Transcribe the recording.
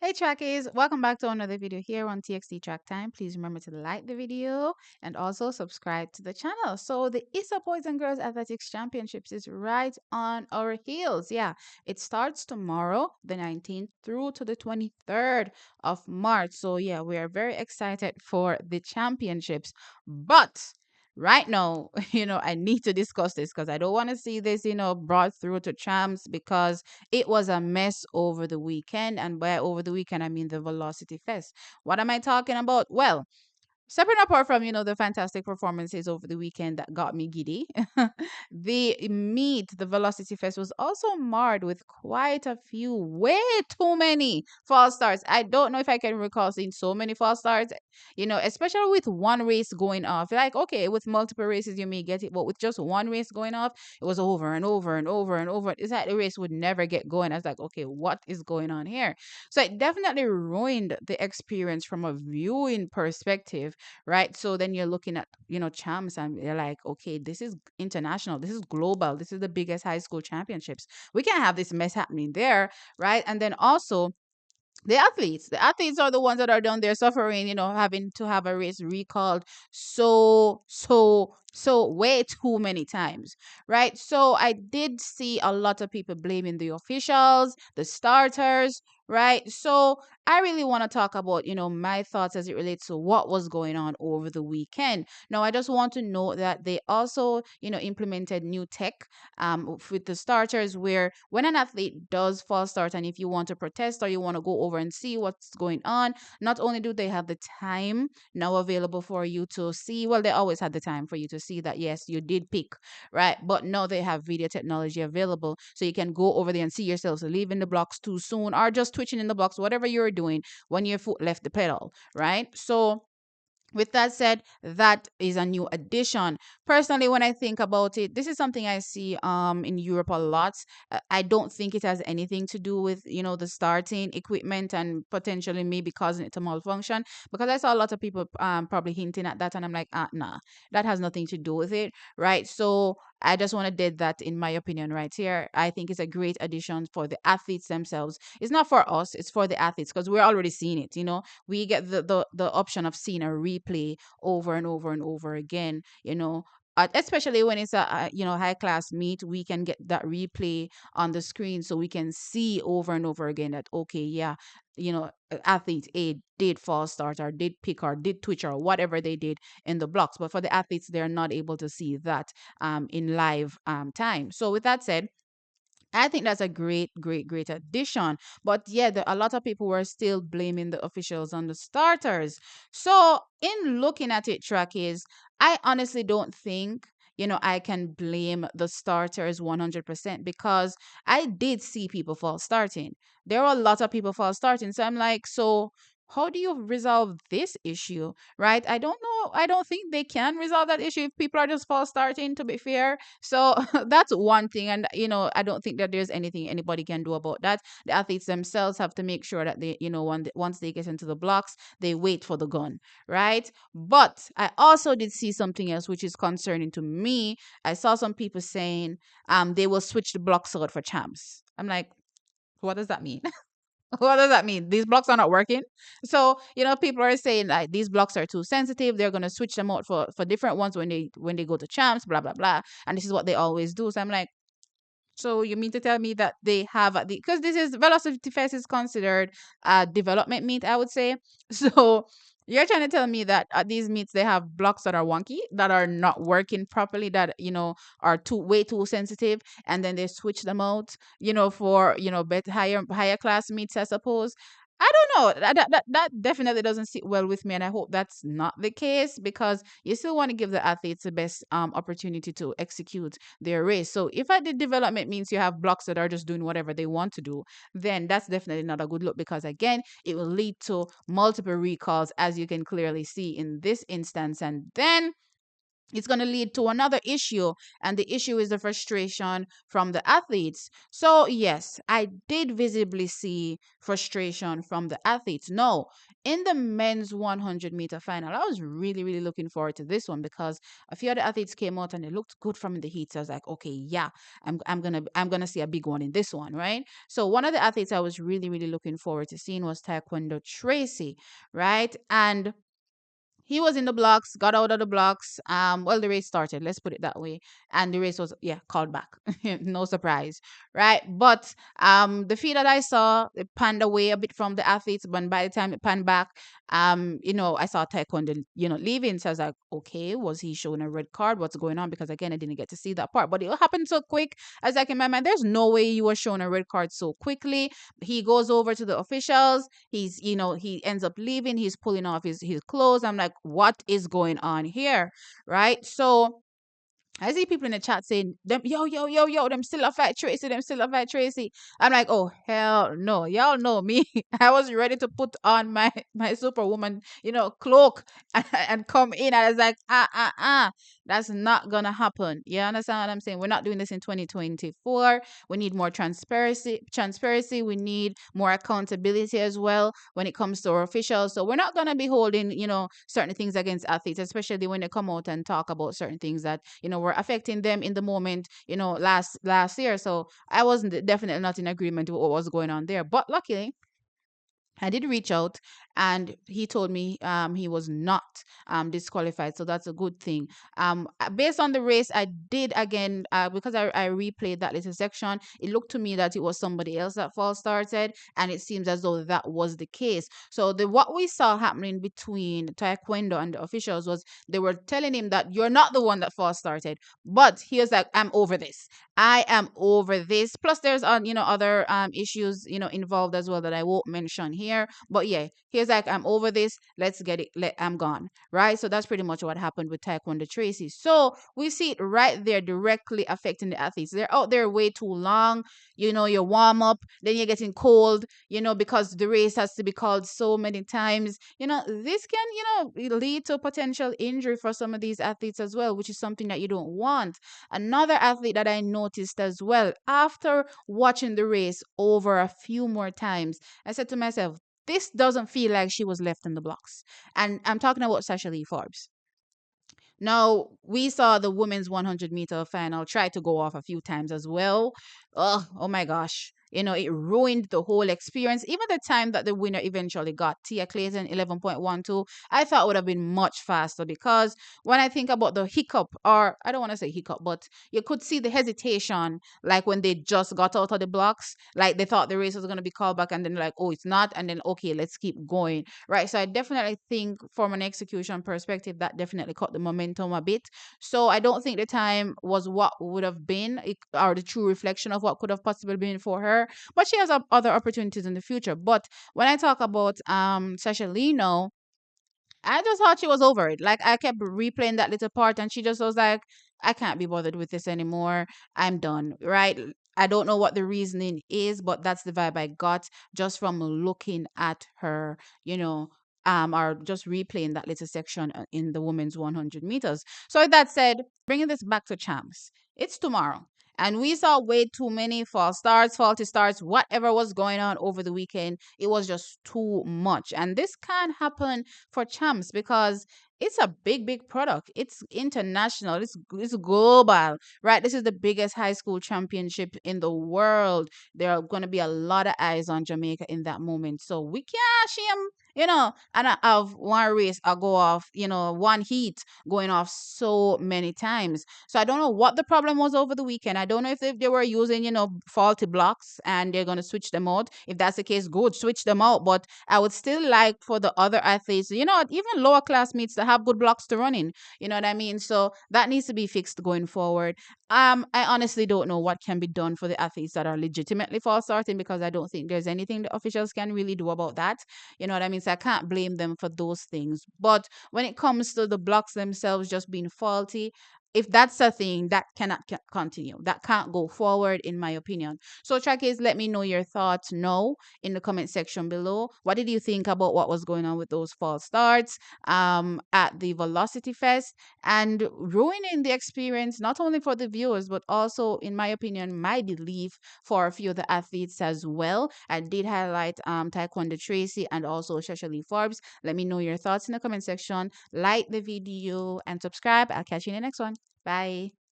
Hey trackies, welcome back to another video here on TXT Track Time. Please remember to like the video and also subscribe to the channel. So the ISA Boys and Girls Athletics Championships is right on our heels. Yeah, it starts tomorrow, the 19th through to the 23rd of March. So yeah, we are very excited for the championships. But right now, I need to discuss this because I don't want to see this, brought through to champs because it was a mess over the weekend. And by over the weekend, I mean the Velocity Fest. What am I talking about? Well, separate apart from the fantastic performances over the weekend that got me giddy, the Velocity Fest was also marred with quite a few, way too many false starts. I don't know if I can recall seeing so many false starts, especially with one race going off. Like, okay, with multiple races you may get it, but with just one race going off, it was over and over and over and over. It's like the race would never get going. I was like, okay, what is going on here? So it definitely ruined the experience from a viewing perspective, right? So then you're looking at, champs and you're like, okay, this is international, this is global, this is the biggest high school championships. We can't have this mess happening there, right? And then also the athletes are the ones that are down there suffering, having to have a race recalled so way too many times, right? So I did see a lot of people blaming the officials, the starters, right? So I really want to talk about, my thoughts as it relates to what was going on over the weekend. Now, I just want to note that they also, implemented new tech with the starters, where when an athlete does false start, and if you want to protest or you want to go over and see what's going on, not only do they have the time now available for you to see, well, they always had the time for you to see that yes, you did pick, right? But now they have video technology available, so you can go over there and see yourselves leaving the blocks too soon or just twitching in the blocks, whatever you're doing when your foot left the pedal, right? So with that said, that is a new addition. Personally, when I think about it, this is something I see in Europe a lot. I don't think it has anything to do with, the starting equipment and potentially maybe causing it to malfunction, because I saw a lot of people probably hinting at that, and I'm like, nah, that has nothing to do with it, right? So I just want to dead that in my opinion right here. I think it's a great addition for the athletes themselves. It's not for us, it's for the athletes, because we're already seeing it, we get the option of seeing a replay over and over and over again, especially when it's a high class meet. We can get that replay on the screen, so we can see over and over again that, okay, yeah, athlete A did false start or did pick or did twitch or whatever they did in the blocks. But for the athletes, they're not able to see that in live time. So with that said, I think that's a great, great, great addition. But yeah, a lot of people were still blaming the officials on the starters. So in looking at it, track is, I honestly don't think, I can blame the starters 100%, because I did see people fall starting. There were a lot of people fall starting. So I'm like, so how do you resolve this issue, right? I don't know. I don't think they can resolve that issue if people are just false starting, to be fair. So that's one thing. And, I don't think that there's anything anybody can do about that. The athletes themselves have to make sure that they, once they get into the blocks, they wait for the gun, right? But I also did see something else which is concerning to me. I saw some people saying they will switch the blocks out for champs. I'm like, what does that mean? What does that mean? These blocks are not working. So, people are saying like these blocks are too sensitive. They're gonna switch them out for different ones when they go to champs, blah blah blah. And this is what they always do. So I'm like, so you mean to tell me that they have because this is Velocity Fest is considered a development meet, I would say. So you're trying to tell me that at these meets they have blocks that are wonky, that are not working properly, that are too way too sensitive, and then they switch them out, for better higher class meets, I suppose. I don't know. That definitely doesn't sit well with me, and I hope that's not the case, because you still want to give the athletes the best opportunity to execute their race. So if at the development means you have blocks that are just doing whatever they want to do, then that's definitely not a good look, because again, it will lead to multiple recalls, as you can clearly see in this instance. And then it's going to lead to another issue, and the issue is the frustration from the athletes. So yes, I did visibly see frustration from the athletes. No, in the men's 100-meter final, I was really looking forward to this one because a few other athletes came out and they looked good from the heat. So I was like, okay, yeah, I'm gonna see a big one in this one, right? So one of the athletes I was really looking forward to seeing was Taekwondo Tracy, right? And he was in the blocks, got out of the blocks. Well, the race started, let's put it that way. And the race was, yeah, called back. No surprise, right? But the feed that I saw, it panned away a bit from the athletes, but by the time it panned back, I saw Taekwondo, leaving. So I was like, okay, was he showing a red card? What's going on? Because again, I didn't get to see that part. But it happened so quick. I was like, in my mind, there's no way you were showing a red card so quickly. He goes over to the officials. He ends up leaving. He's pulling off his clothes. I'm like, what is going on here? Right. So I see people in the chat saying, them, yo, them still a fight Tracy, them still a fight Tracy. I'm like, oh, hell no. Y'all know me. I was ready to put on my superwoman, cloak and come in. I was like, that's not going to happen. You understand what I'm saying? We're not doing this in 2024. We need more transparency. We need more accountability as well when it comes to our officials. So we're not going to be holding, certain things against athletes, especially when they come out and talk about certain things that, were affecting them in the moment, last year. So I wasn't definitely not in agreement with what was going on there. But luckily, I did reach out and he told me he was not disqualified. So that's a good thing. Based on the race, I did again, because I replayed that little section, it looked to me that it was somebody else that false started. And it seems as though that was the case. So what we saw happening between Taekwondo and the officials was they were telling him that you're not the one that false started. But he was like, I'm over this. I am over this. Plus, there's other issues involved as well that I won't mention here. But yeah, he's like, I'm over this. Let's get it. I'm gone. Right. So that's pretty much what happened with Taekwondo Tracy. So we see it right there directly affecting the athletes. They're out there way too long. You warm up, then you're getting cold. Because the race has to be called so many times. This can lead to potential injury for some of these athletes as well, which is something that you don't want. Another athlete that I noticed as well, after watching the race over a few more times, I said to myself, this doesn't feel like she was left in the blocks. And I'm talking about Sasha Lee Forbes. Now, we saw the women's 100-meter final try to go off a few times as well. Oh my gosh. It ruined the whole experience. Even the time that the winner eventually got, Tia Clayton, 11.12, I thought would have been much faster because when I think about the hiccup, or I don't want to say hiccup, but you could see the hesitation, like when they just got out of the blocks, like they thought the race was going to be called back and then like, oh, it's not. And then, okay, let's keep going. Right. So I definitely think from an execution perspective, that definitely cut the momentum a bit. So I don't think the time was what would have been or the true reflection of what could have possibly been for her. But she has other opportunities in the future. But when I talk about Sasha Lino, I just thought she was over it. Like I kept replaying that little part, and she just was like, "I can't be bothered with this anymore. I'm done." Right? I don't know what the reasoning is, but that's the vibe I got just from looking at her. Or just replaying that little section in the women's 100 meters. So with that said, bringing this back to champs, it's tomorrow. And we saw way too many false starts, faulty starts, whatever was going on over the weekend. It was just too much. And this can't happen for champs because it's a big product. It's international. It's global, right? This is the biggest high school championship in the world. There are going to be a lot of eyes on Jamaica in that moment. So we can't shame, and I have one race I go off, one heat going off so many times. So I don't know what the problem was over the weekend. I don't know if they were using, faulty blocks and they're going to switch them out. If that's the case, good, switch them out. But I would still like for the other athletes, even lower class meets to have good blocks to run in. You know what I mean? So that needs to be fixed going forward. I honestly don't know what can be done for the athletes that are legitimately false starting because I don't think there's anything the officials can really do about that. You know what I mean? So I can't blame them for those things. But when it comes to the blocks themselves just being faulty, if that's a thing, that cannot continue. That can't go forward, in my opinion. So, Trackies, let me know your thoughts now in the comment section below. What did you think about what was going on with those false starts at the Velocity Fest, and ruining the experience not only for the viewers but also, in my opinion, my belief, for a few of the athletes as well. I did highlight Taekwondo Tracy and also Shashali Forbes. Let me know your thoughts in the comment section. Like the video and subscribe. I'll catch you in the next one. Bye.